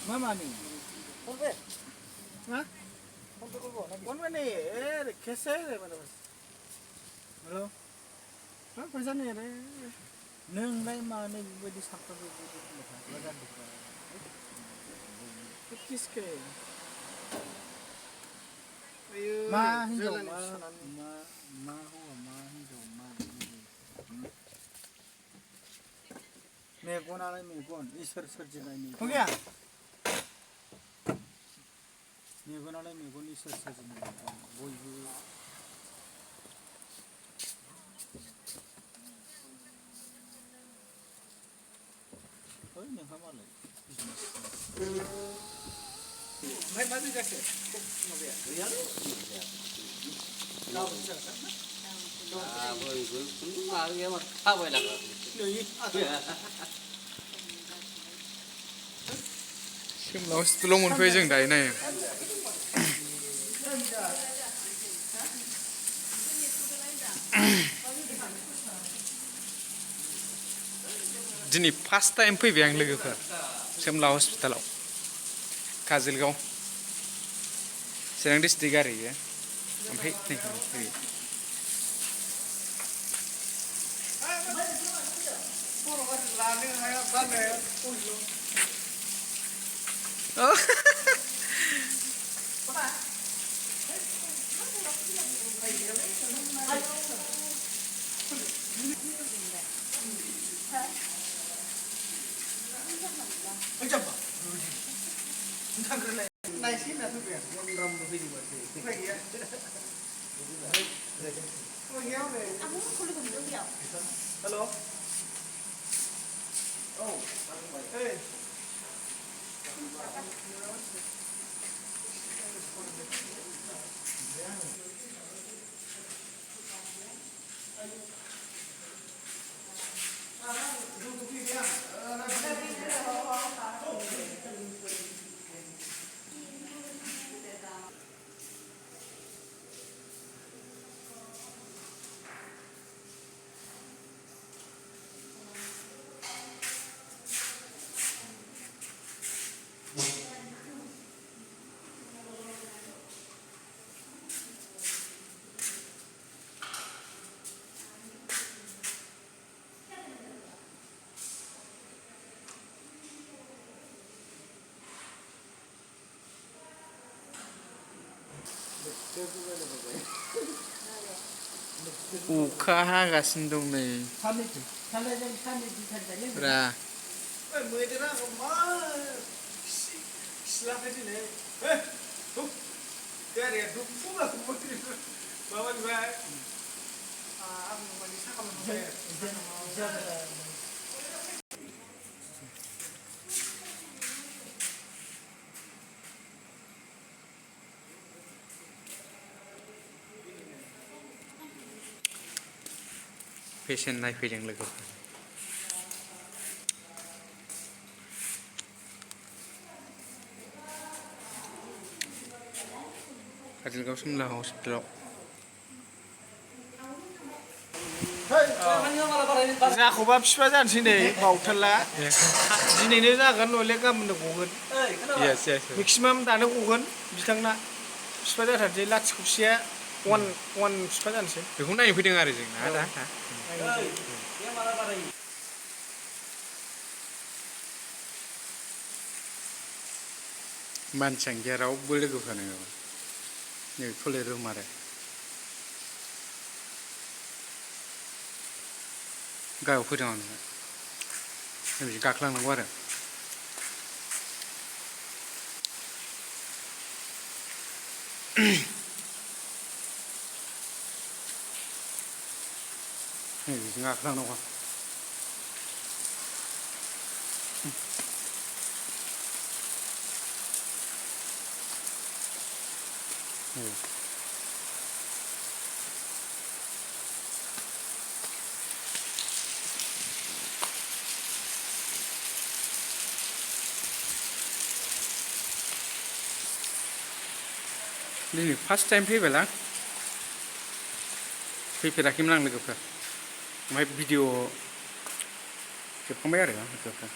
Mama ni. Konve. Ha? Konve ko na. Konve ni. Kese mana bas. Halo. Ha पैसा ni re. नोंलाय मानो बेबायदि सानफ्रामबो बेबायदि मोजां दुखा 25K मा हिनजाव मा हौवा मा हिनजाव मा मेगनालाय मेगन इसोर सोरजिनाय मेगन मेगनालाय मेगन इसोर सोरजिनाय मेगन बयबो नोंहा मालाय बिजनेस ओमफ्राय मा जाखो माबाया गैयालै गाबोन जागोन ना गाबोनबो खुनु माबा गैया माथो थाबायलाङो सिमला हस्पिटालाव मोनफैयो जों दायो नायो दिनै फार्स्ट टाइम फैबाय आं लोगोफोर सिमला हस्पिटालाव काजलगाव चिरां डिस्ट्रिक्ट आरो इयो ओमफ्राय नै फैयो Hello. Oh. Hey. अखा हागासिनो दं नै रा मैदेरा मा सिलाखै दिनै गारिया दुखु माबानिफ्राय आं माने साखा मोनबाय पेसेन्ट नायफैदों लोगोफोर काजलगाव सिमला हस्पिटालाव जाखौबा बिफा जानोसै नै बावथारला दिनैनो जागोन नले गाबोननो गगोन मेक्सिमाम दानो गगोन बिथांना बिफा जाथारसै लाथिख'सेया वान बिफा जानोसै बेखौ नायनो फैदों आरो जोंना दा मानसियानो गैया रावबो लोगोफ्रानो नै टयलेट रुम आरो गाहायाव फैदों आं बिदि गाखोलांनांगौ आरो बिदिनो गाखोलांनांगौ दिनै फार्स्ट टाइम फैबायला फैफेराखैमोन आं लोगोफोर ओमफ्राय भिडिअ खेबखांबाय आरो लोगोफोर